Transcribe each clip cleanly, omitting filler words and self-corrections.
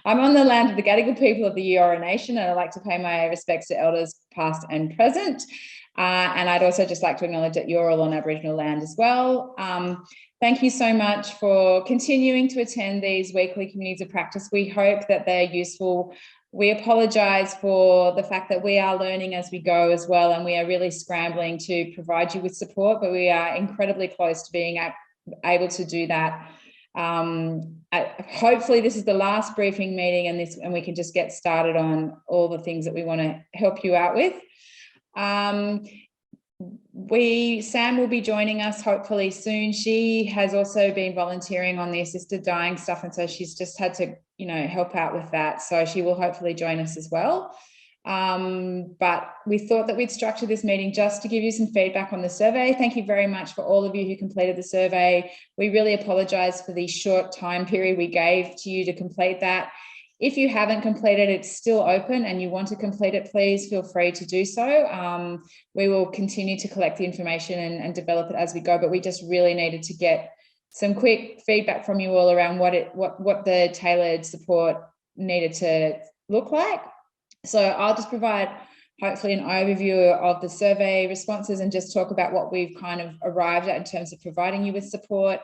I'm on the land of the Gadigal people of the Eora Nation, and I'd like to pay my respects to elders past and present. And I'd also just like to acknowledge that you're all on Aboriginal land as well. Thank you so much for continuing to attend these weekly communities of practice. We hope that they're useful. We apologise for the fact that we are learning as we go as well, and we are really scrambling to provide you with support, but we are incredibly close to being able to do that. Hopefully this is the last briefing meeting and we can just get started on all the things that we want to help you out with. Sam will be joining us hopefully soon. She has also been volunteering on the assisted dying stuff, and so she's just had to, help out with that. So she will hopefully join us as well. But we thought that we'd structure this meeting just to give you some feedback on the survey. Thank you very much for all of you who completed the survey. We really apologise for the short time period we gave to you to complete that. If you haven't completed it, it's still open and you want to complete it, please feel free to do so. We will continue to collect the information and develop it as we go, but we just really needed to get some quick feedback from you all around what the tailored support needed to look like. So I'll just provide hopefully an overview of the survey responses and just talk about what we've kind of arrived at in terms of providing you with support.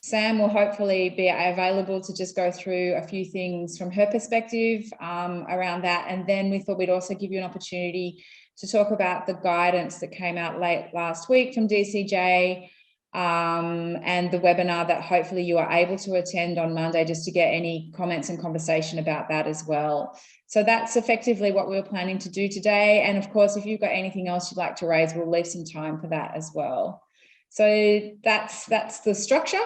Sam will hopefully be available to just go through a few things from her perspective around that. And then we thought we'd also give you an opportunity to talk about the guidance that came out late last week from DCJ and the webinar that hopefully you are able to attend on Monday, just to get any comments and conversation about that as well. So that's effectively what we were planning to do today. And of course, if you've got anything else you'd like to raise, we'll leave some time for that as well. So that's the structure.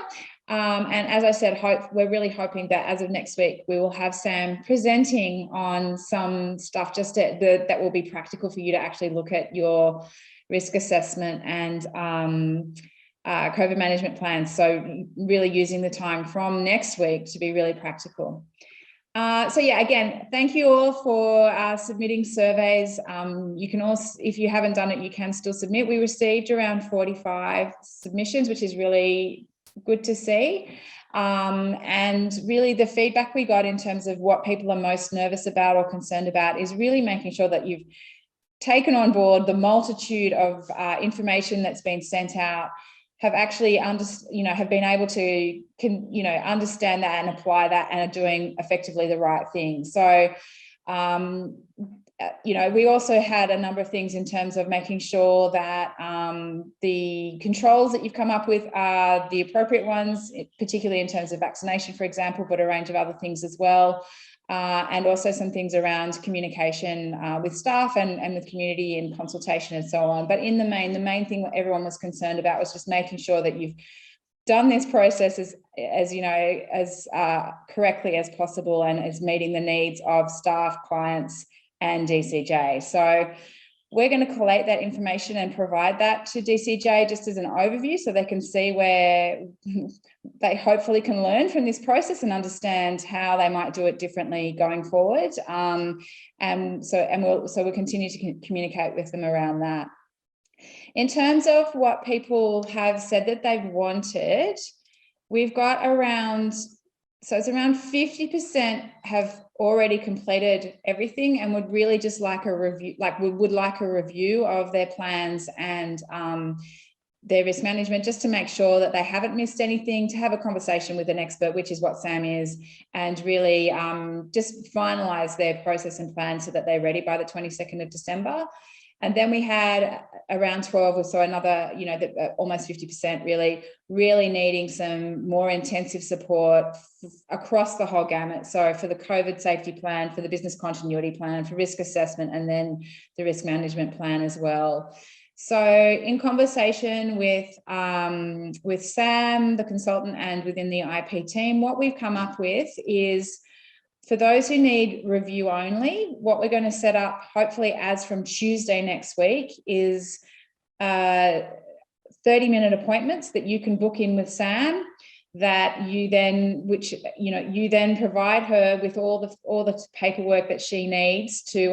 And as I said, we're really hoping that as of next week, we will have Sam presenting on some stuff just that will be practical for you to actually look at your risk assessment and COVID management plans. So really using the time from next week to be really practical. So yeah, again, thank you all for submitting surveys. You can also, if you haven't done it, you can still submit. We received around 45 submissions, which is really good to see. And really the feedback we got in terms of what people are most nervous about or concerned about is really making sure that you've taken on board the multitude of information that's been sent out, have actually have been able to understand that and apply that and are doing effectively the right thing. So we also had a number of things in terms of making sure that the controls that you've come up with are the appropriate ones, particularly in terms of vaccination, for example, but a range of other things as well. And also some things around communication with staff and with community and consultation and so on. But in the main thing that everyone was concerned about was just making sure that you've done this process as correctly as possible and as meeting the needs of staff, clients, and DCJ. So we're going to collate that information and provide that to DCJ just as an overview so they can see where they hopefully can learn from this process and understand how they might do it differently going forward. And so we'll continue to communicate with them around that. In terms of what people have said that they've wanted, we've got around 50% have already completed everything and would really just like a review, would like a review of their plans and their risk management, just to make sure that they haven't missed anything, to have a conversation with an expert, which is what Sam is, and really just finalise their process and plan so that they're ready by the 22nd of December. And then we had around 12 or so, another, almost 50% really needing some more intensive support across the whole gamut. So for the COVID safety plan, for the business continuity plan, for risk assessment, and then the risk management plan as well. So in conversation with Sam, the consultant, and within the IP team, what we've come up with is, for those who need review only, what we're going to set up, hopefully as from Tuesday next week, is 30-minute appointments that you can book in with Sam, that you then provide her with all the paperwork that she needs to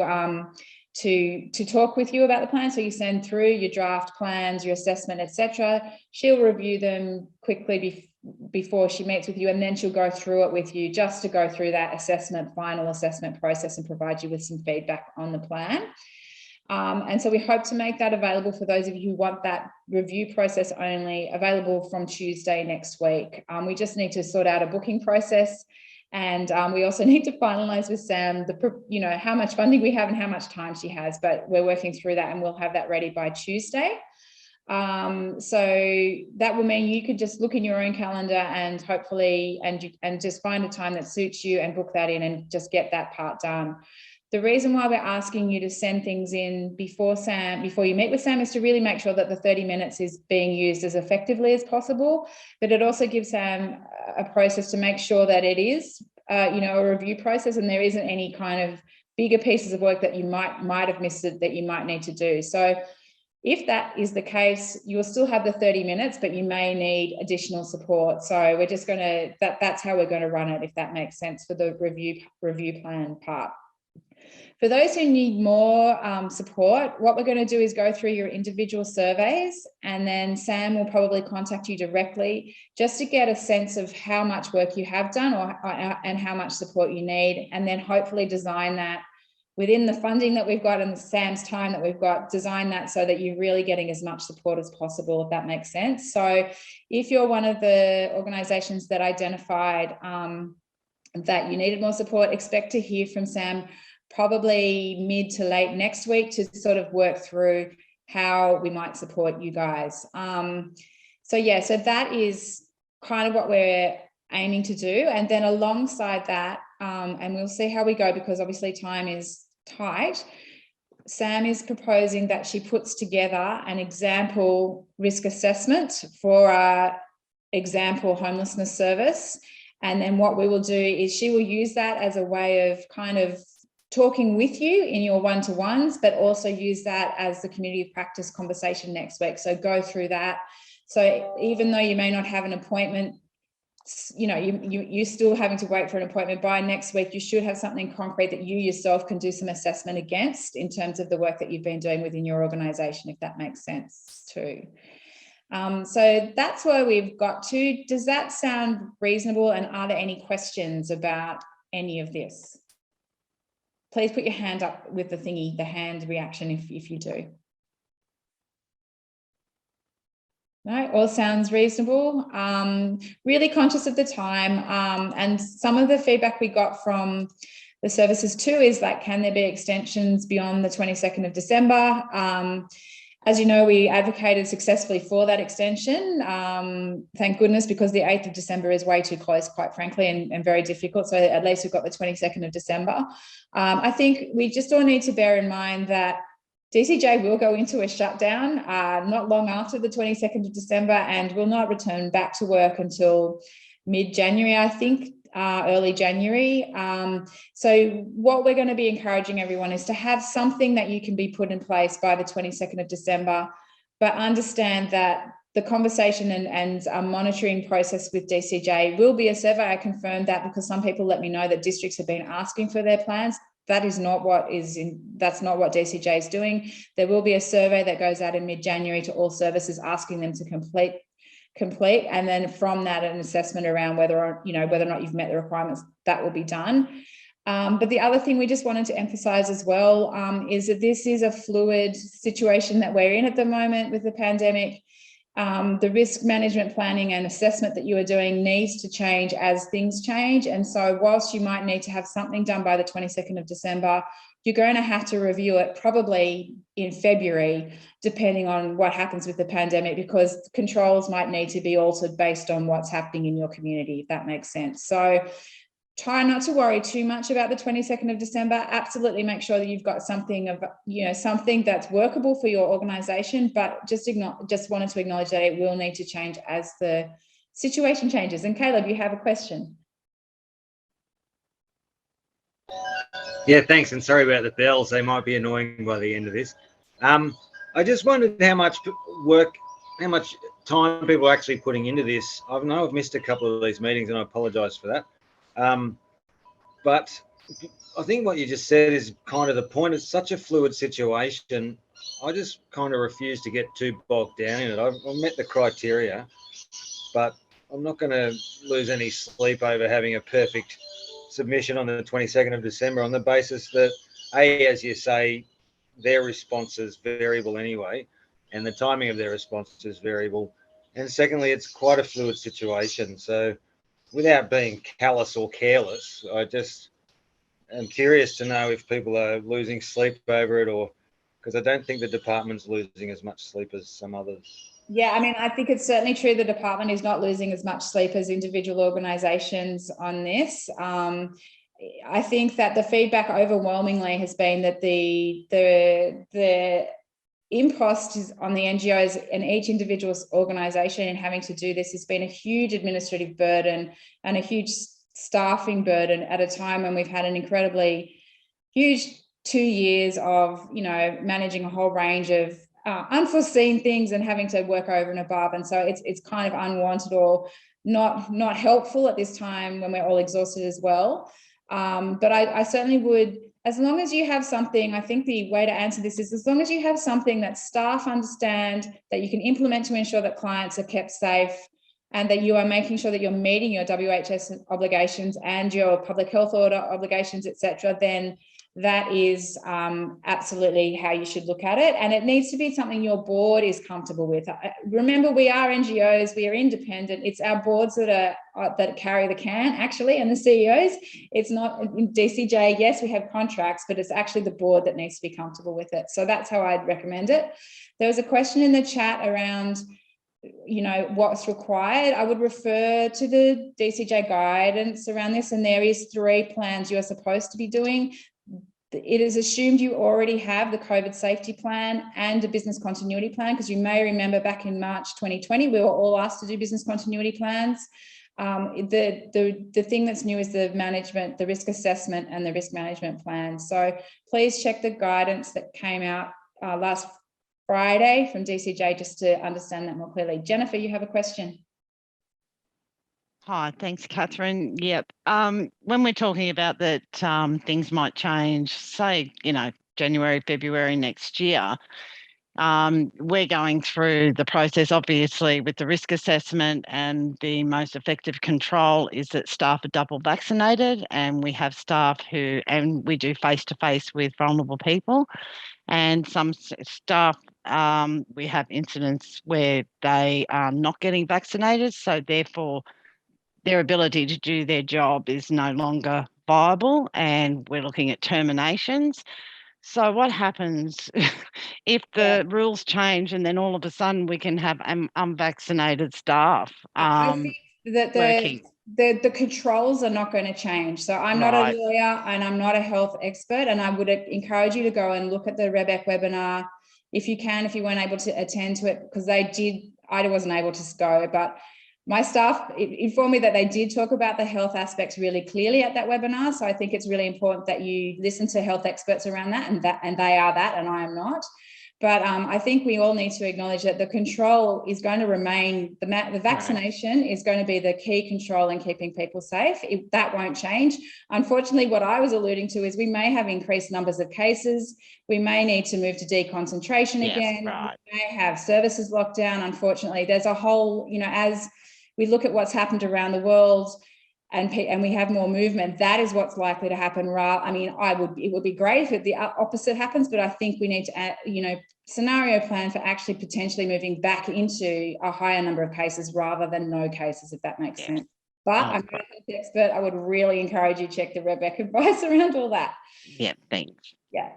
talk with you about the plan. So you send through your draft plans, your assessment, etc. She'll review them quickly before she meets with you, and then she'll go through it with you, just to go through that final assessment process and provide you with some feedback on the plan. And so we hope to make that available for those of you who want that review process only, available from Tuesday next week. We just need to sort out a booking process, and we also need to finalise with Sam how much funding we have and how much time she has, but we're working through that, and we'll have that ready by Tuesday. So that will mean you could just look in your own calendar and hopefully and just find a time that suits you and book that in and just get that part done. The reason why we're asking you to send things in before you meet with Sam, is to really make sure that the 30 minutes is being used as effectively as possible. But it also gives Sam a process to make sure that it is, a review process, and there isn't any kind of bigger pieces of work that you might have missed that you might need to do. So if that is the case, you'll still have the 30 minutes, but you may need additional support. So we're just going to, that's how we're going to run it, if that makes sense, for the review plan part. For those who need more support, what we're going to do is go through your individual surveys, and then Sam will probably contact you directly just to get a sense of how much work you have done and how much support you need, and then hopefully design that within the funding that we've got and Sam's time that we've got, design that so that you're really getting as much support as possible, if that makes sense. So if you're one of the organisations that identified that you needed more support, expect to hear from Sam probably mid to late next week to sort of work through how we might support you guys. So that is kind of what we're aiming to do. And then alongside that, and we'll see how we go, because obviously time is tight, Sam is proposing that she puts together an example risk assessment for our example homelessness service. And then what we will do is she will use that as a way of kind of talking with you in your one-to-ones, but also use that as the community of practice conversation next week. So go through that. So even though you may not have an appointment, you're still having to wait for an appointment, by next week you should have something concrete that you yourself can do some assessment against in terms of the work that you've been doing within your organisation, if that makes sense too. So that's where we've got to. Does that sound reasonable, and are there any questions about any of this? Please put your hand up with the hand reaction if you do. No, all sounds reasonable. Really conscious of the time, and some of the feedback we got from the services too is that, can there be extensions beyond the 22nd of December? As you know, we advocated successfully for that extension, thank goodness, because the 8th of December is way too close, quite frankly, and very difficult. So at least we've got the 22nd of December. I think we just all need to bear in mind that DCJ will go into a shutdown not long after the 22nd of December, and will not return back to work until mid-January, I think, early January. So what we're going to be encouraging everyone is to have something that you can be put in place by the 22nd of December, but understand that the conversation and monitoring process with DCJ will be a survey. I confirmed that because some people let me know that districts have been asking for their plans. That is not that's not what DCJ is doing. There will be a survey that goes out in mid-January to all services, asking them to complete, and then from that an assessment around whether or not you've met the requirements, that will be done. But the other thing we just wanted to emphasize as well is that this is a fluid situation that we're in at the moment with the pandemic. The risk management planning and assessment that you are doing needs to change as things change. And so whilst you might need to have something done by the 22nd of December, you're going to have to review it probably in February, depending on what happens with the pandemic, because controls might need to be altered based on what's happening in your community, if that makes sense. So try not to worry too much about the 22nd of December. Absolutely make sure that you've got something that's workable for your organisation, but just wanted to acknowledge that it will need to change as the situation changes. And Caleb, you have a question. Yeah, thanks, and sorry about the bells. They might be annoying by the end of this. I just wondered how much time people are actually putting into this. I know I've missed a couple of these meetings, and I apologise for that. But I think what you just said is kind of the point. It's such a fluid situation. I just kind of refuse to get too bogged down in it. I've met the criteria, but I'm not going to lose any sleep over having a perfect submission on the 22nd of December on the basis that, A, as you say, their response is variable anyway, and the timing of their response is variable. And secondly, it's quite a fluid situation. So without being callous or careless, I just am curious to know if people are losing sleep over it, or because I don't think the department's losing as much sleep as some others. Yeah, I mean, I think it's certainly true the department is not losing as much sleep as individual organisations on this. I think that the feedback overwhelmingly has been that the impost is on the NGOs and each individual organisation in having to do this has been a huge administrative burden and a huge staffing burden at a time when we've had an incredibly huge 2 years of, managing a whole range of unforeseen things and having to work over and above. And so it's kind of unwanted or not helpful at this time when we're all exhausted as well. But I certainly would, as long as you have something, I think the way to answer this is as long as you have something that staff understand that you can implement to ensure that clients are kept safe and that you are making sure that you're meeting your WHS obligations and your public health order obligations, etc., then that is absolutely how you should look at it. And it needs to be something your board is comfortable with. Remember, we are NGOs, we are independent. It's our boards that carry the can, actually, and the CEOs. It's not in DCJ. Yes, we have contracts, but it's actually the board that needs to be comfortable with it. So that's how I'd recommend it. There was a question in the chat around, what's required. I would refer to the DCJ guidance around this, and there is 3 plans you are supposed to be doing. It is assumed you already have the COVID safety plan and a business continuity plan, because you may remember back in March 2020, we were all asked to do business continuity plans. The thing that's new is the risk assessment and the risk management plan. So please check the guidance that came out last Friday from DCJ just to understand that more clearly. Jennifer, you have a question. Hi, thanks, Catherine. Yep. When we're talking about that things might change, say, January, February next year, we're going through the process, obviously, with the risk assessment, and the most effective control is that staff are double vaccinated, and we have staff and we do face-to-face with vulnerable people, and some staff, we have incidents where they are not getting vaccinated, so therefore their ability to do their job is no longer viable, and we're looking at terminations. So what happens if the rules change and then all of a sudden we can have unvaccinated staff I think that working? The controls are not going to change. So I'm not a lawyer and I'm not a health expert, and I would encourage you to go and look at the REBEC webinar if you can, if you weren't able to attend to it, because I wasn't able to go, but my staff informed me that they did talk about the health aspects really clearly at that webinar. So I think it's really important that you listen to health experts around that, and they are that, and I am not. But I think we all need to acknowledge that the control is going to remain, the vaccination is going to be the key control in keeping people safe. That won't change. Unfortunately, what I was alluding to is we may have increased numbers of cases. We may need to move to deconcentration again. Right. We may have services locked down. Unfortunately, there's a whole, as we look at what's happened around the world and we have more movement, that is what's likely to happen. I mean, it would be great if the opposite happens, but I think we need to, scenario plan for actually potentially moving back into a higher number of cases rather than no cases, if that makes sense. But I'm not an expert. I would really encourage you to check the REBEC advice around all that. Yeah, thanks. Yeah.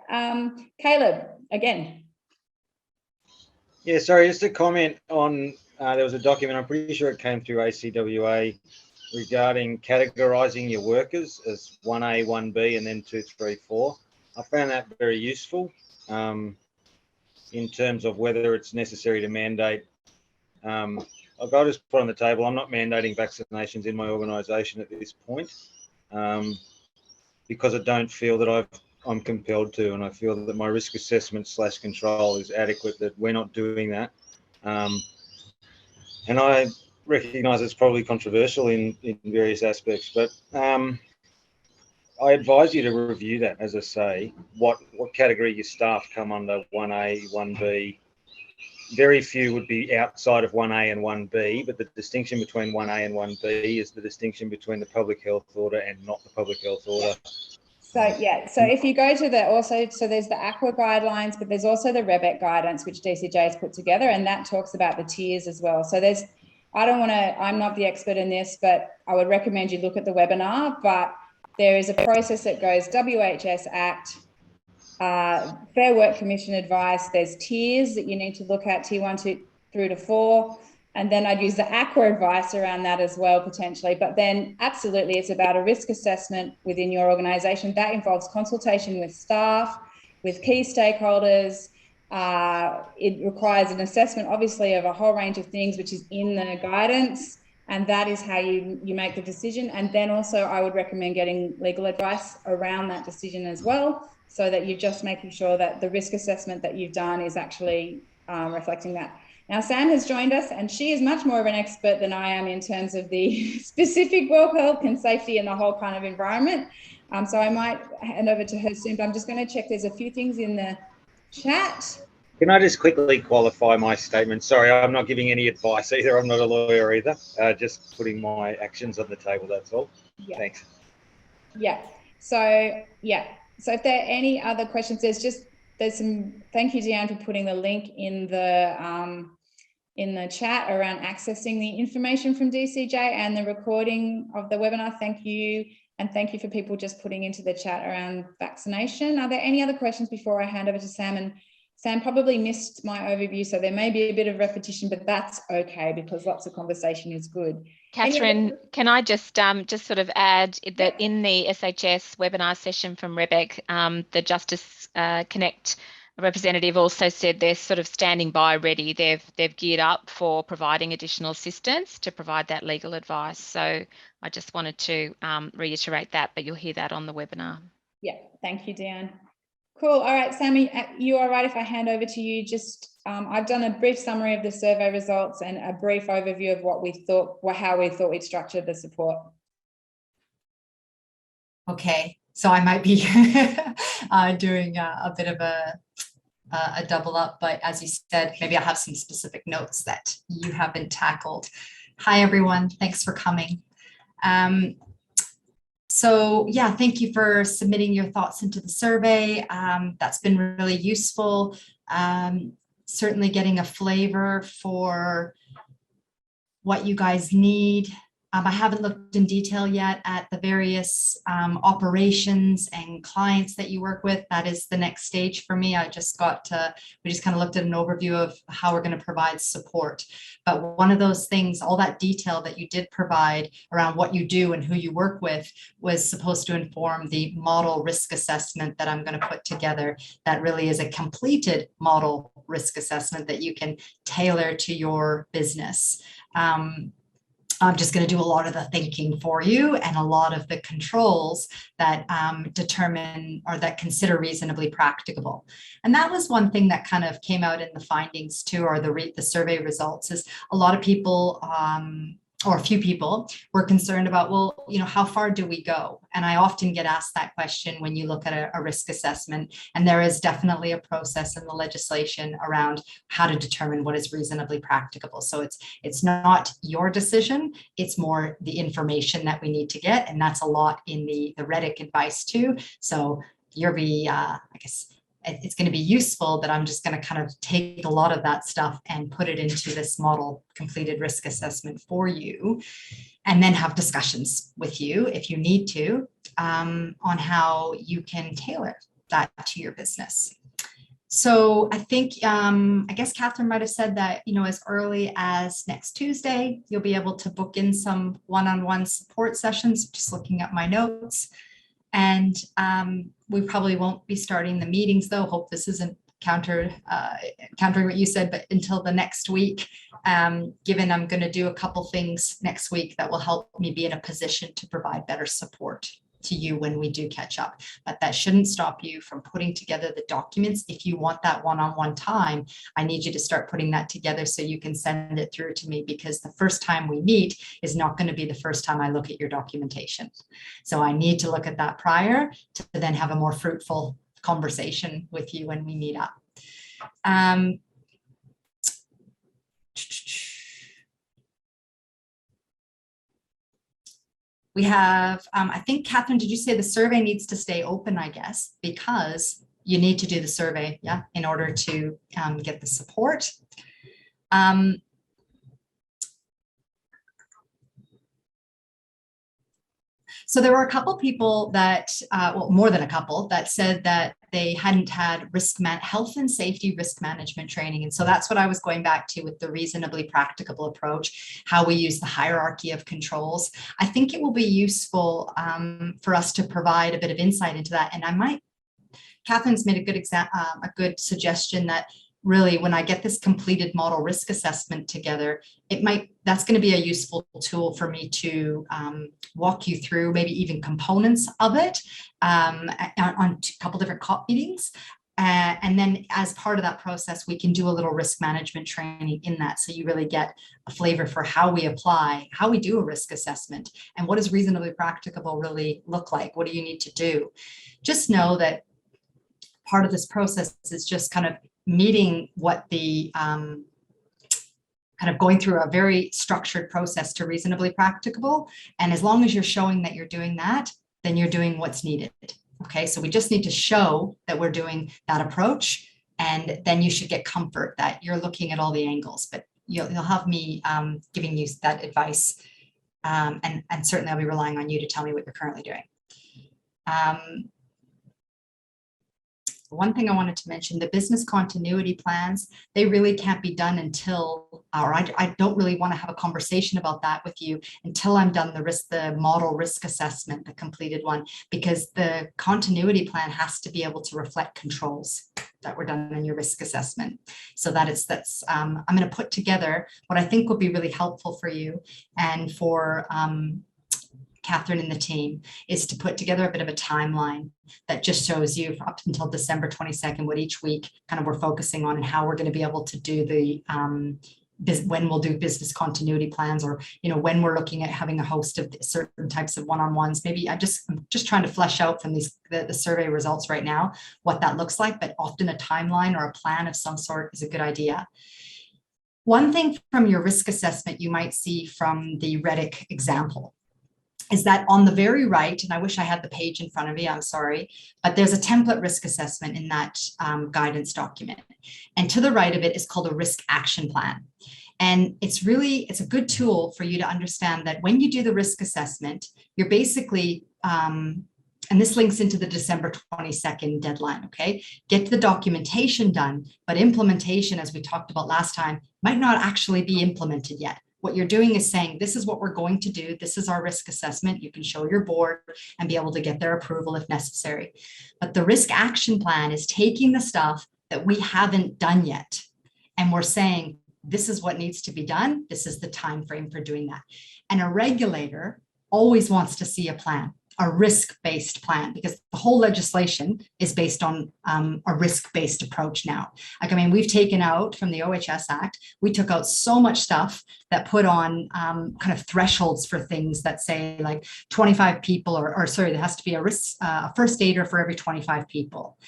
Caleb, again. Yeah, sorry, just a comment on, there was a document, I'm pretty sure it came through ACWA, regarding categorising your workers as 1A, 1B, and then 2, 3, 4. I found that very useful in terms of whether it's necessary to mandate. I've got to just put on the table, I'm not mandating vaccinations in my organisation at this point because I don't feel that I'm compelled to, and I feel that my risk assessment / control is adequate, that we're not doing that. And I recognise it's probably controversial in various aspects, but I advise you to review that, as I say, what category your staff come under, 1A, 1B, very few would be outside of 1A and 1B, but the distinction between 1A and 1B is the distinction between the public health order and not the public health order. So yeah, so if you go to so there's the AQUA guidelines, but there's also the REBEC guidance, which DCJ has put together, and that talks about the tiers as well. So I'm not the expert in this, but I would recommend you look at the webinar, but there is a process that goes WHS Act, Fair Work Commission advice, there's tiers that you need to look at, tier 1 through to 4. And then I'd use the AQUA advice around that as well, potentially. But then absolutely, it's about a risk assessment within your organisation. That involves consultation with staff, with key stakeholders. It requires an assessment, obviously, of a whole range of things, which is in the guidance. And that is how you make the decision. And then also I would recommend getting legal advice around that decision as well, so that you're just making sure that the risk assessment that you've done is actually reflecting that. Now, Sam has joined us, and she is much more of an expert than I am in terms of the specific work health and safety and the whole kind of environment. So I might hand over to her soon, but I'm just going to check. There's a few things in the chat. Can I just quickly qualify my statement? Sorry, I'm not giving any advice either. I'm not a lawyer either. Just putting my actions on the table, that's all. Yeah. Thanks. Yeah. So, yeah. So if there are any other questions, there's some, thank you, Deanne, for putting the link in the chat around accessing the information from DCJ and the recording of the webinar. Thank you. And thank you for people just putting into the chat around vaccination. Are there any other questions before I hand over to Sam? And Sam probably missed my overview, so there may be a bit of repetition, but that's okay because lots of conversation is good. Catherine, can I just sort of add that in the SHS webinar session from REBEC, the Justice Connect representative also said they're sort of standing by ready. They've geared up for providing additional assistance to provide that legal advice. So I just wanted to reiterate that, but you'll hear that on the webinar. Yeah, thank you, Deanne. Cool. All right, Sammy, you all right if I hand over to you? Just I've done a brief summary of the survey results and a brief overview of what we thought, how we thought we'd structured the support. Okay, so I might be doing a bit of a double up, but as you said, maybe I'll have some specific notes that you haven't tackled. Hi, everyone. Thanks for coming. So yeah, thank you for submitting your thoughts into the survey. That's been really useful. Certainly getting a flavor for what you guys need. I haven't looked in detail yet at the various operations and clients that you work with. That is the next stage for me. We just kind of looked at an overview of how we're going to provide support. But one of those things, all that detail that you did provide around what you do and who you work with was supposed to inform the model risk assessment that I'm going to put together. That really is a completed model risk assessment that you can tailor to your business. I'm just going to do a lot of the thinking for you and a lot of the controls that determine or that consider reasonably practicable. And that was one thing that kind of came out in the findings too, or the survey results, is a lot of people or a few people were concerned about, well, you know, how far do we go? And I often get asked that question when you look at a risk assessment, and there is definitely a process in the legislation around how to determine what is reasonably practicable. So it's not your decision, it's more the information that we need to get. And that's a lot in the REDIC advice too. So you'll be, I guess, it's going to be useful that I'm just going to kind of take a lot of that stuff and put it into this model completed risk assessment for you, and then have discussions with you if you need to on how you can tailor that to your business. So I think, I guess Catherine might have said that, you know, as early as next Tuesday, you'll be able to book in some one-on-one support sessions, just looking at my notes. And we probably won't be starting the meetings, though. Hope this isn't countering what you said, but until the next week, given I'm going to do a couple things next week that will help me be in a position to provide better support to you when we do catch up. But that shouldn't stop you from putting together the documents. If you want that one-on-one time, I need you to start putting that together so you can send it through to me, because the first time we meet is not going to be the first time I look at your documentation. So I need to look at that prior to then have a more fruitful conversation with you when we meet up. We have, I think, Catherine, did you say the survey needs to stay open, I guess, because you need to do the survey, yeah, in order to get the support. So there were a couple people that, well, more than a couple, that said that they hadn't had health and safety risk management training. And so that's what I was going back to with the reasonably practicable approach, how we use the hierarchy of controls. I think it will be useful for us to provide a bit of insight into that. And Catherine's made a good suggestion that really, when I get this completed model risk assessment together, that's going to be a useful tool for me to walk you through maybe even components of it on a couple different CoP meetings. And then as part of that process, we can do a little risk management training in that. So you really get a flavor for how we do a risk assessment, and what does reasonably practicable really look like? What do you need to do? Just know that part of this process is just kind of meeting what the kind of going through a very structured process to reasonably practicable. And as long as you're showing that you're doing that, then you're doing what's needed. Okay, so we just need to show that we're doing that approach, and then you should get comfort that you're looking at all the angles. But you'll have me giving you that advice, and certainly I'll be relying on you to tell me what you're currently doing. One thing I wanted to mention, the business continuity plans, they really can't be done until, or I don't really want to have a conversation about that with you until I'm done the model risk assessment, the completed one, because the continuity plan has to be able to reflect controls that were done in your risk assessment. So I'm going to put together what I think will be really helpful for you and for Catherine and the team, is to put together a bit of a timeline that just shows you up until December 22nd what each week kind of we're focusing on, and how we're going to be able to do the when we'll do business continuity plans, or when we're looking at having a host of certain types of one-on-ones. Maybe I'm just trying to flesh out from the survey results right now what that looks like, but often a timeline or a plan of some sort is a good idea. One thing from your risk assessment you might see from the Reddick example is that on the very right, and I wish I had the page in front of me, I'm sorry, but there's a template risk assessment in that guidance document. And to the right of it is called a risk action plan. And it's a good tool for you to understand that when you do the risk assessment, you're basically, and this links into the December 22nd deadline, okay? Get the documentation done, but implementation, as we talked about last time, might not actually be implemented yet. What you're doing is saying, this is what we're going to do. This is our risk assessment. You can show your board and be able to get their approval if necessary. But the risk action plan is taking the stuff that we haven't done yet, and we're saying, this is what needs to be done. This is the time frame for doing that. And a regulator always wants to see a plan, a risk-based plan, because the whole legislation is based on a risk-based approach now. Like, I mean, we've taken out from the OHS Act, we took out so much stuff that put on kind of thresholds for things that say like 25 people, or sorry, there has to be a first aider for every 25 people.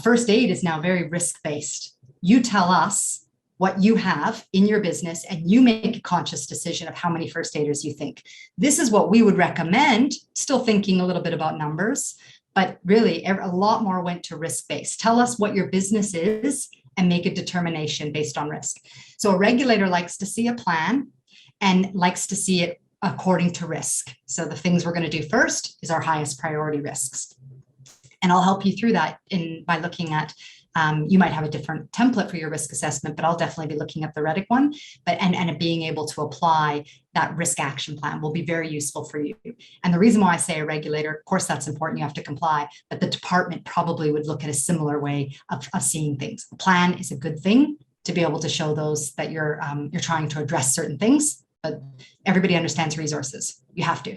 First aid is now very risk-based. You tell us what you have in your business, and you make a conscious decision of how many first aiders you think. This is what we would recommend, still thinking a little bit about numbers, but really a lot more went to risk-based. Tell us what your business is and make a determination based on risk. So a regulator likes to see a plan and likes to see it according to risk. So the things we're going to do first is our highest priority risks. And I'll help you through that by looking at, you might have a different template for your risk assessment, but I'll definitely be looking at the Reddick one. And being able to apply that risk action plan will be very useful for you. And the reason why I say a regulator, of course, that's important, you have to comply, but the department probably would look at a similar way of seeing things. A plan is a good thing to be able to show those that you're trying to address certain things, but everybody understands resources. You have to.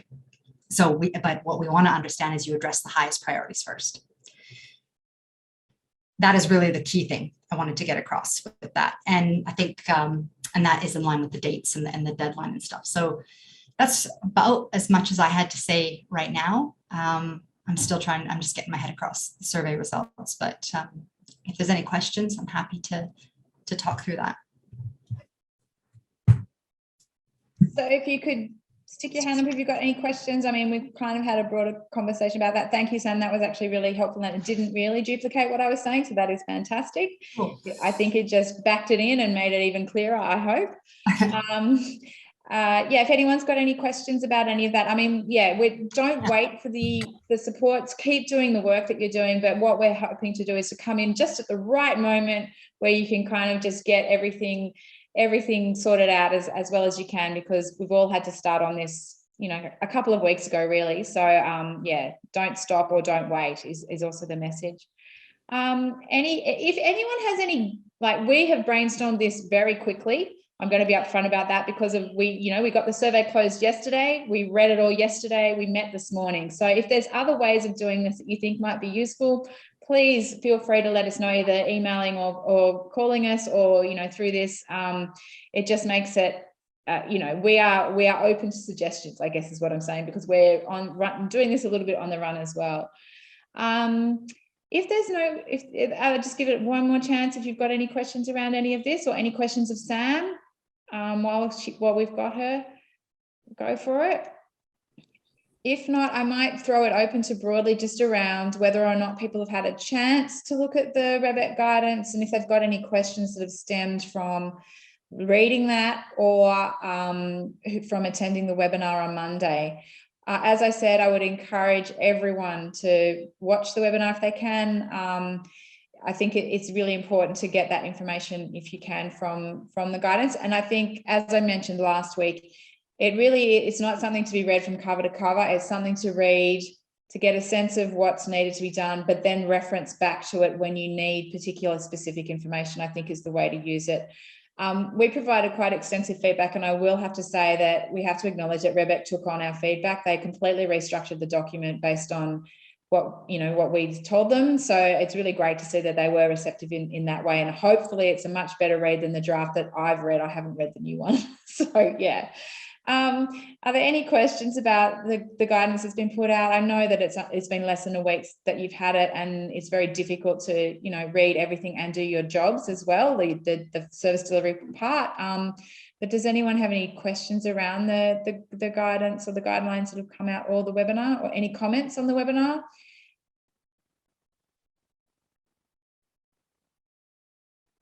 But what we want to understand is you address the highest priorities first. That is really the key thing I wanted to get across with that. And I think, and that is in line with the dates and the deadline and stuff. So that's about as much as I had to say right now. I'm just getting my head across the survey results, but if there's any questions, I'm happy to talk through that. So if you could stick your hand up if you've got any questions. I mean, we've kind of had a broader conversation about that. Thank you, Sam. That was actually really helpful, and it didn't really duplicate what I was saying, so that is fantastic. Cool. I think it just backed it in and made it even clearer, I hope. Yeah, if anyone's got any questions about any of that, I mean, yeah, don't wait for the supports. Keep doing the work that you're doing, but what we're hoping to do is to come in just at the right moment where you can kind of just get everything sorted out as well as you can, because we've all had to start on this, you know, a couple of weeks ago, really. So yeah, don't stop or don't wait is also the message. If anyone has any, like, we have brainstormed this very quickly. I'm going to be upfront about that because we got the survey closed yesterday. We read it all yesterday. We met this morning. So if there's other ways of doing this that you think might be useful, please feel free to let us know, either emailing or calling us, or, you know, through this. It just makes it, you know, we are open to suggestions, I guess is what I'm saying, because we're doing this a little bit on the run as well. I'll just give it one more chance if you've got any questions around any of this, or any questions of Sam while we've got her, go for it. If not, I might throw it open to broadly just around whether or not people have had a chance to look at the REBEC guidance, and if they've got any questions that have stemmed from reading that or from attending the webinar on Monday. As I said, I would encourage everyone to watch the webinar if they can. I think it's really important to get that information, if you can, from the guidance. And I think, as I mentioned last week, it's not something to be read from cover to cover. It's something to read to get a sense of what's needed to be done, but then reference back to it when you need particular specific information, I think is the way to use it. We provided quite extensive feedback, and I will have to say that we have to acknowledge that REBEC took on our feedback. They completely restructured the document based on what we told them. So it's really great to see that they were receptive in that way. And hopefully it's a much better read than the draft that I've read. I haven't read the new one. So yeah. Are there any questions about the guidance that's been put out? I know that it's been less than a week that you've had it, and it's very difficult to, you know, read everything and do your jobs as well, the service delivery part. But does anyone have any questions around the guidance or the guidelines that have come out, or the webinar, or any comments on the webinar?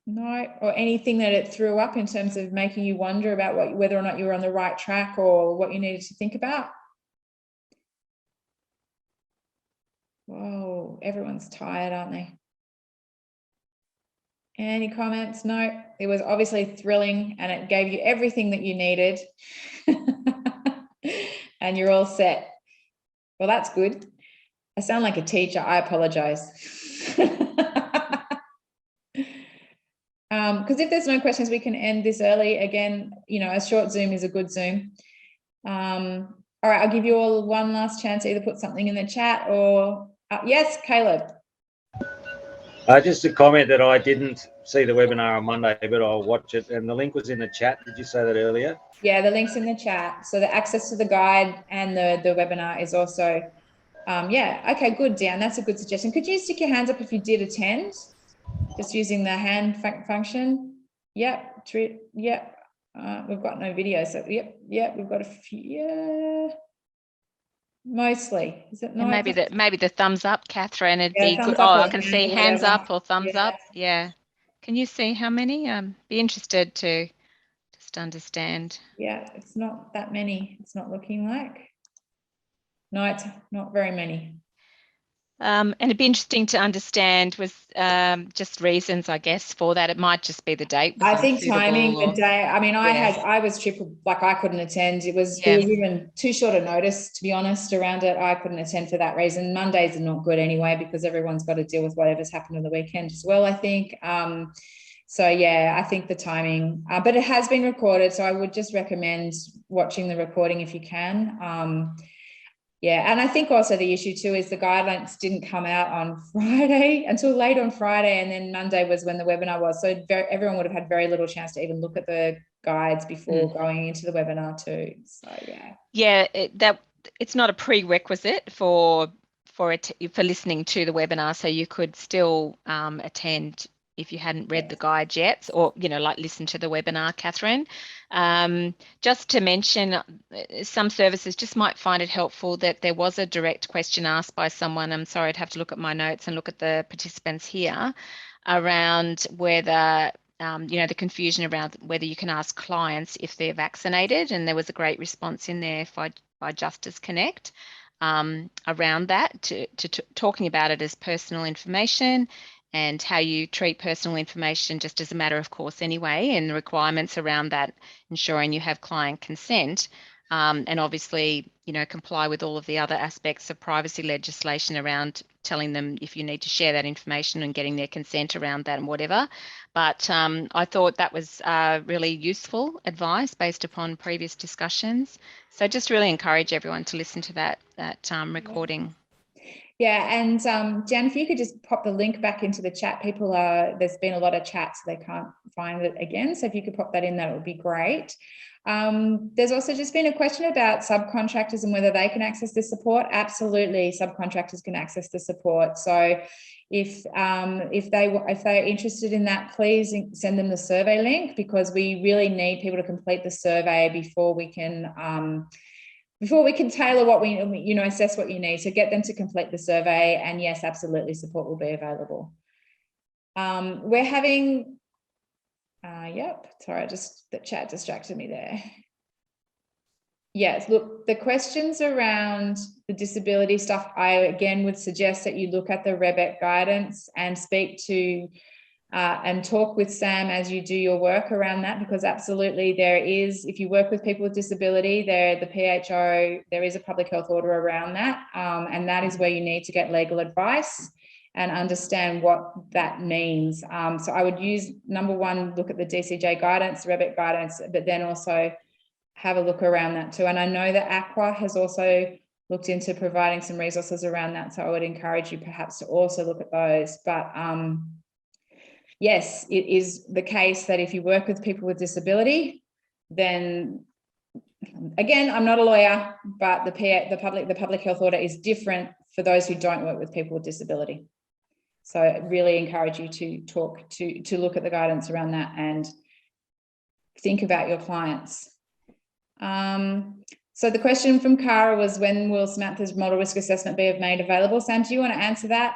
No, or anything that it threw up in terms of making you wonder about whether or not you were on the right track, or what you needed to think about? Whoa, everyone's tired, aren't they? Any comments? No, it was obviously thrilling, and it gave you everything that you needed. And you're all set. Well, that's good. I sound like a teacher. I apologize. Because if there's no questions, we can end this early. Again, you know, a short Zoom is a good Zoom. All right, I'll give you all one last chance to either put something in the chat or yes, Caleb. Just a comment that I didn't see the webinar on Monday, but I'll watch it. And the link was in the chat. Did you say that earlier? Yeah, the link's in the chat. So the access to the guide and the webinar is also, yeah. Okay, good, Dan. That's a good suggestion. Could you stick your hands up if you did attend? Just using the hand function. Yep. Yep. We've got no video. So yep. We've got a few. Yeah. Mostly. Is it not? Maybe the thumbs up, Catherine. It'd be good. Oh, I can see hands up or thumbs up. Yeah. Can you see how many? Be interested to just understand. Yeah, it's not that many. It's not looking like. No, it's not very many. And it'd be interesting to understand was just reasons, I guess, for that. It might just be the date. I think timing, the day. I mean, I was triple, like I couldn't attend. It was even too short a notice, to be honest, around it. I couldn't attend for that reason. Mondays are not good anyway, because everyone's got to deal with whatever's happened on the weekend as well, I think. So yeah, I think the timing, but it has been recorded. So I would just recommend watching the recording if you can. Yeah, and I think also the issue too is the guidelines didn't come out on Friday until late on Friday, and then Monday was when the webinar was. So everyone would have had very little chance to even look at the guides before going into the webinar too. So yeah. Yeah, it's not a prerequisite for listening to the webinar, so you could still attend if you hadn't read the guide yet, or, you know, like listen to the webinar, Catherine. Just to mention, some services just might find it helpful that there was a direct question asked by someone. I'm sorry, I'd have to look at my notes and look at the participants here around whether, you know, the confusion around whether you can ask clients if they're vaccinated. And there was a great response in there by Justice Connect around that, to talking about it as personal information and how you treat personal information just as a matter of course anyway, and the requirements around that, ensuring you have client consent, and obviously, you know, comply with all of the other aspects of privacy legislation around telling them if you need to share that information and getting their consent around that and whatever. But I thought that was really useful advice based upon previous discussions. So just really encourage everyone to listen to that recording. Yeah, and Jan, if you could just pop the link back into the chat. People there's been a lot of chat, so they can't find it again. So if you could pop that in, that would be great. There's also just been a question about subcontractors and whether they can access the support. Absolutely, subcontractors can access the support. So if they're interested in that, please send them the survey link, because we really need people to complete the survey before we can tailor what we, you know, assess what you need. So get them to complete the survey, and yes, absolutely, support will be available. We're having, yep, sorry, the chat distracted me there. Yes, look, the questions around the disability stuff, I again would suggest that you look at the REBEC guidance and speak to and talk with Sam as you do your work around that, because absolutely there is, if you work with people with disability, the PHO, there is a public health order around that, and that is where you need to get legal advice and understand what that means. So I would use, number one, look at the DCJ guidance, REBEC guidance, but then also have a look around that too. And I know that AQUA has also looked into providing some resources around that, so I would encourage you perhaps to also look at those. But yes, it is the case that if you work with people with disability, then again, I'm not a lawyer, but the public health order is different for those who don't work with people with disability. So I really encourage you to look at the guidance around that and think about your clients. So the question from Cara was, when will Samantha's model risk assessment be made available? Sam, do you want to answer that?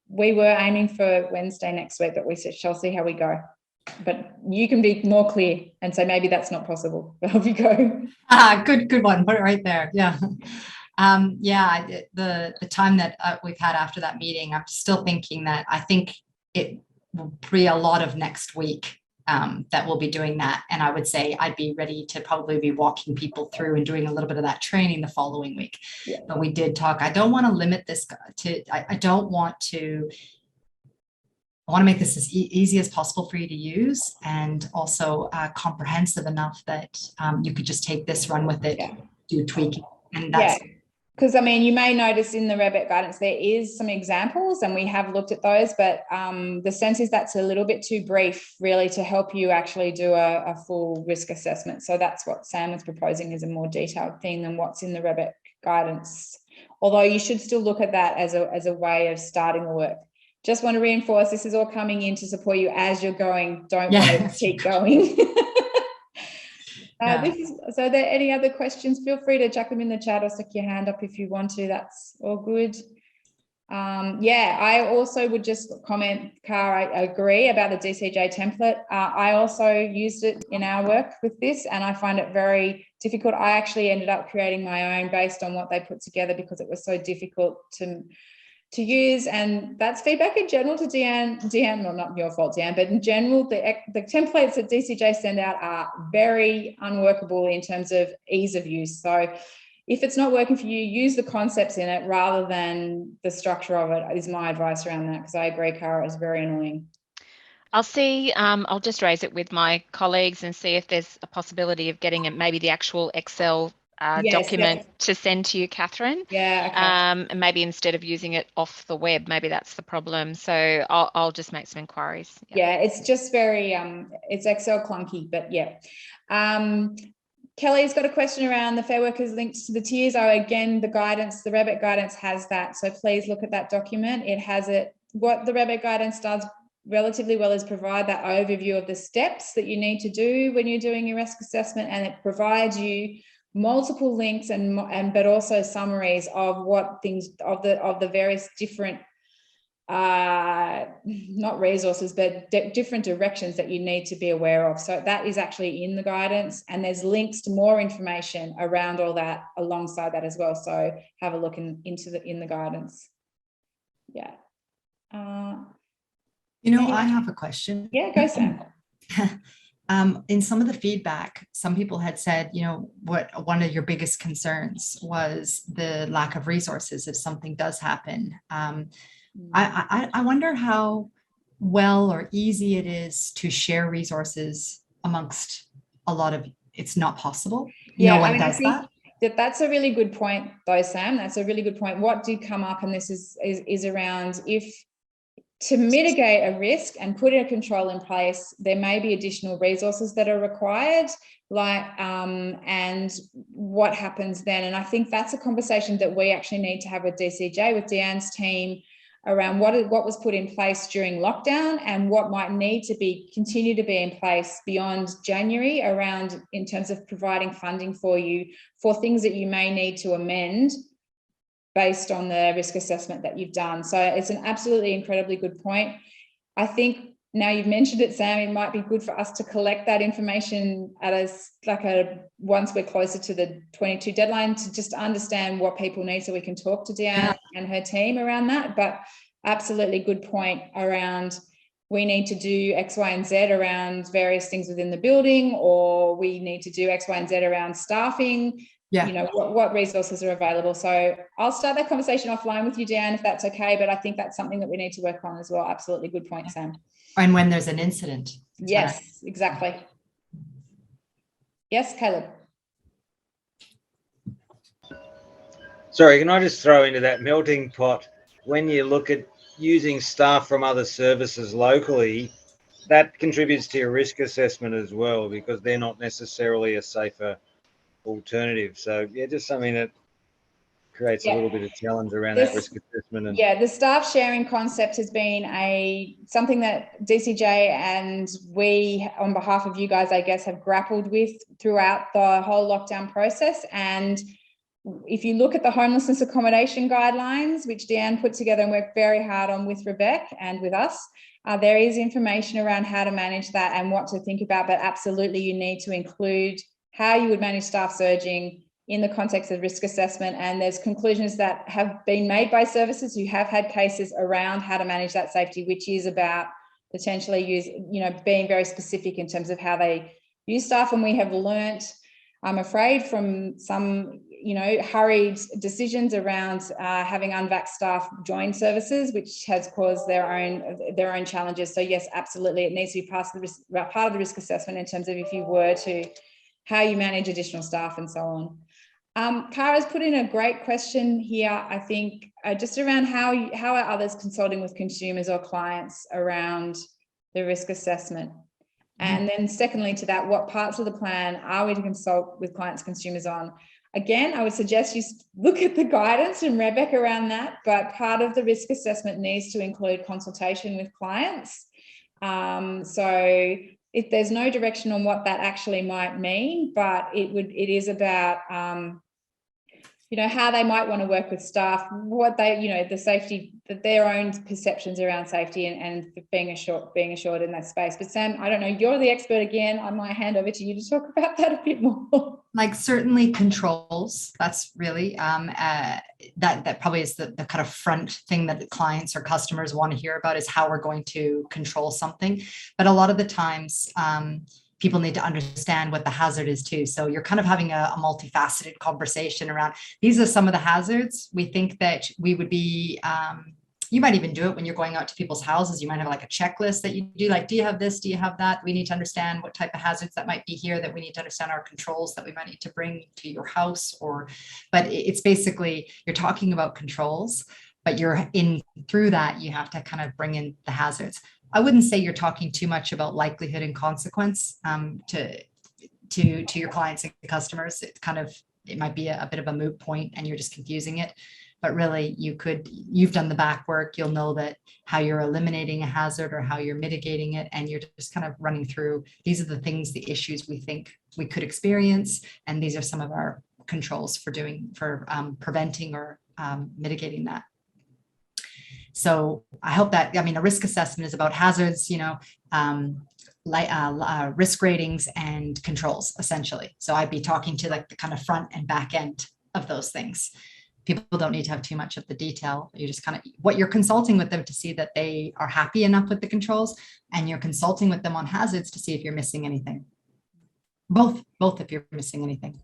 We were aiming for Wednesday next week, but we shall see how we go. But you can be more clear and say maybe that's not possible. Off you go. Good one. Put it right there. Yeah. Yeah, the time that we've had after that meeting, I'm still thinking that I think it will be a lot of next week that we'll be doing that. And I would say I'd be ready to probably be walking people through and doing a little bit of that training the following week. Yeah. But we did talk, I don't want to limit this to, I want to make this as easy as possible for you to use, and also comprehensive enough that you could just take this, run with it, do tweaking. And that's because I mean, you may notice in the REBEC guidance there is some examples, and we have looked at those, but the sense is that's a little bit too brief really to help you actually do a full risk assessment. So that's what Sam was proposing, is a more detailed thing than what's in the REBEC guidance, although you should still look at that as a way of starting the work. Just want to reinforce, this is all coming in to support you as you're going. Don't wait, keep going. So are there any other questions? Feel free to chuck them in the chat or stick your hand up if you want to. That's all good. I also would just comment, Cara, I agree about the DCJ template. I also used it in our work with this, and I find it very difficult. I actually ended up creating my own based on what they put together because it was so difficult to use, and that's feedback in general to Deanne, well, not your fault, Deanne, but in general, the templates that DCJ send out are very unworkable in terms of ease of use. So if it's not working for you, use the concepts in it rather than the structure of it, is my advice around that, because I agree, Cara, it's very annoying. I'll see, I'll just raise it with my colleagues and see if there's a possibility of getting it, maybe the actual Excel document to send to you, Catherine. Yeah. Okay. And maybe instead of using it off the web, maybe that's the problem. So I'll just make some inquiries. Yeah, it's just very it's Excel clunky, but yeah. Kelly's got a question around the Fair Workers links to the tiers. Oh, again, the guidance, the REBEC guidance has that. So please look at that document. It has it. What the REBEC guidance does relatively well is provide that overview of the steps that you need to do when you're doing your risk assessment, and it provides you multiple links but also summaries of what things of the various different not resources, but different directions that you need to be aware of. So that is actually in the guidance, and there's links to more information around all that alongside that as well. So have a look in the guidance. Yeah. I have a question. Yeah, go Sam. In some of the feedback, some people had said, what one of your biggest concerns was the lack of resources if something does happen. I wonder how well or easy it is to share resources amongst a lot of, it's not possible. Yeah, no one does that. That's a really good point though, Sam. That's a really good point. What did come up, and this is around, if to mitigate a risk and put a control in place, there may be additional resources that are required, and what happens then. And I think that's a conversation that we actually need to have with DCJ, with Deanne's team, around what was put in place during lockdown and what might need to continue to be in place beyond January, around in terms of providing funding for you for things that you may need to amend based on the risk assessment that you've done. So it's an absolutely incredibly good point. I think now you've mentioned it, Sam, it might be good for us to collect that information once we're closer to the 22 deadline, to just understand what people need, so we can talk to Deanne and her team around that. But absolutely good point around, we need to do X, Y, and Z around various things within the building, or we need to do X, Y, and Z around staffing. Yeah. What resources are available. So I'll start that conversation offline with you, Deanne, if that's okay. But I think that's something that we need to work on as well. Absolutely good point, Sam. And when there's an incident. Yes, exactly. Yes, Caleb. Sorry, can I just throw into that melting pot, when you look at using staff from other services locally, that contributes to your risk assessment as well, because they're not necessarily a safer alternative. So yeah, just something that creates a little bit of challenge around that risk assessment. And the staff sharing concept has been something that DCJ and we, on behalf of you guys, I guess, have grappled with throughout the whole lockdown process. And if you look at the homelessness accommodation guidelines, which Deanne put together and worked very hard on with Rebecca and with us, there is information around how to manage that and what to think about. But absolutely, you need to include how you would manage staff surging in the context of risk assessment. And there's conclusions that have been made by services who have had cases around how to manage that safety, which is about potentially being very specific in terms of how they use staff. And we have learnt, I'm afraid, from some, hurried decisions around having unvaxxed staff join services, which has caused their own challenges. So yes, absolutely, it needs to be part of the risk assessment in terms of if you were to, how you manage additional staff and so on. Kara's put in a great question here, I think, just around how are others consulting with consumers or clients around the risk assessment? And then secondly to that, what parts of the plan are we to consult with clients, consumers on? Again, I would suggest you look at the guidance and Rebecca around that, but part of the risk assessment needs to include consultation with clients. So if there's no direction on what that actually might mean, but it is about how they might want to work with staff, what they, the safety, that their own perceptions around safety and being assured in that space. But Sam, I don't know, you're the expert again. I might hand over to you to talk about that a bit more. Like certainly controls, that's really, that probably is the kind of front thing that clients or customers want to hear about, is how we're going to control something. But a lot of the times, people need to understand what the hazard is too. So you're kind of having a multifaceted conversation around, these are some of the hazards. We think that we would be, you might even do it when you're going out to people's houses. You might have like a checklist that you do, like, do you have this? Do you have that? We need to understand what type of hazards that might be here, that we need to understand our controls that we might need to bring to your house. But it's basically, you're talking about controls, but through that, you have to kind of bring in the hazards. I wouldn't say you're talking too much about likelihood and consequence to your clients and customers. It might be a bit of a moot point and you're just confusing it. but really you've done the back work. You'll know that how you're eliminating a hazard or how you're mitigating it. And you're just kind of running through, these are the things, the issues we think we could experience. And these are some of our controls for preventing or mitigating that. So I hope that, I mean, a risk assessment is about hazards, risk ratings and controls, essentially. So I'd be talking to like the kind of front and back end of those things. People don't need to have too much of the detail. You just kind of, what you're consulting with them to see that they are happy enough with the controls, and you're consulting with them on hazards to see if you're missing anything. Both if you're missing anything.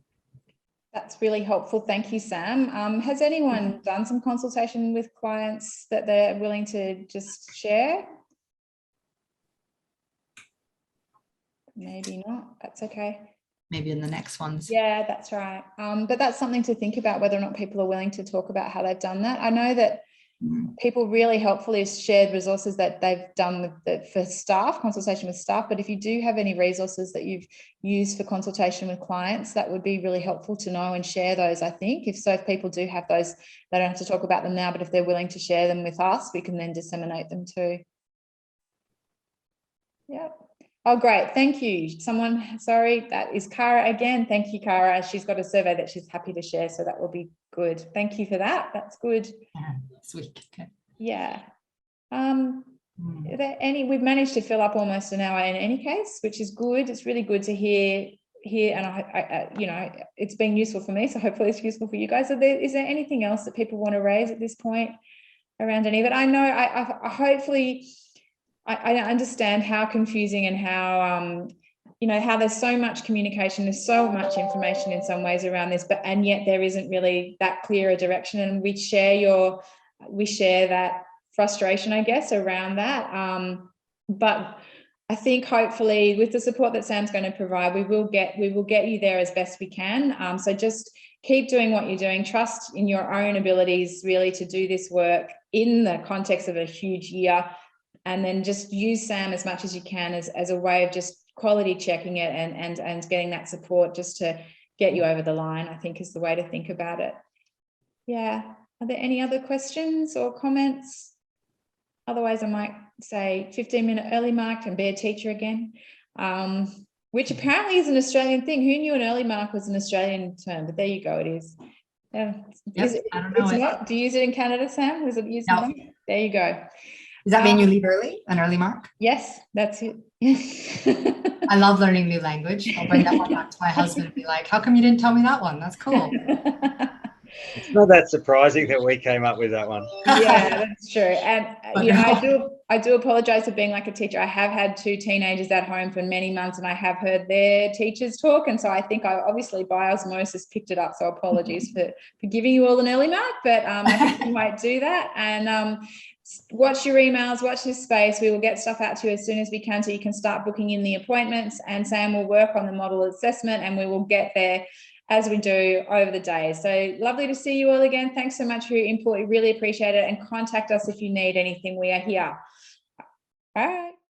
That's really helpful. Thank you, Sam. Has anyone done some consultation with clients that they're willing to just share? Maybe not. That's okay. Maybe in the next ones. Yeah, that's right. But that's something to think about, whether or not people are willing to talk about how they've done that. I know that people really helpfully shared resources that they've done for staff, consultation with staff. But if you do have any resources that you've used for consultation with clients, that would be really helpful to know and share those, I think. If people do have those, they don't have to talk about them now, but if they're willing to share them with us, we can then disseminate them too. Yeah. Oh, great. Thank you. Sorry, that is Cara again. Thank you, Cara. She's got a survey that she's happy to share, so that will be good. Thank you for that. That's good. Sweet. Okay. Yeah. Are there we've managed to fill up almost an hour in any case, which is good. It's really good to hear, and I it's been useful for me, so hopefully it's useful for you guys. Is there anything else that people want to raise at this point around any of it? I know I understand how confusing and how how there's so much communication, there's so much information in some ways around this, and yet there isn't really that clear a direction, and we share that frustration, I guess, around that. But I think hopefully with the support that Sam's going to provide, we will get you there as best we can. So just keep doing what you're doing. Trust in your own abilities really to do this work in the context of a huge year. And then just use Sam as much as you can as a way of just quality checking it and getting that support just to get you over the line, I think is the way to think about it. Yeah. Are there any other questions or comments? Otherwise, I might say 15-minute early mark and be a teacher again, which apparently is an Australian thing. Who knew an early mark was an Australian term? But there you go, it is. Yeah. I don't know. It's not. Do you use it in Canada, Sam? Was it used? No. There you go. Does that mean you leave early, an early mark? Yes, that's it. I love learning new language. I'll bring that one back to my husband and be like, how come you didn't tell me that one? That's cool. It's not that surprising that we came up with that one. Yeah, that's true. And I do apologize for being like a teacher. I have had 2 teenagers at home for many months, and I have heard their teachers talk, and so I think I obviously by osmosis picked it up. So apologies for giving you all an early mark, but I think we might do that. And watch your emails, watch this space. We will get stuff out to you as soon as we can, so you can start booking in the appointments, and Sam will work on the model assessment, and we will get there as we do over the day. So lovely to see you all again. Thanks so much for your input. We really appreciate it, and contact us if you need anything. We are here. All right.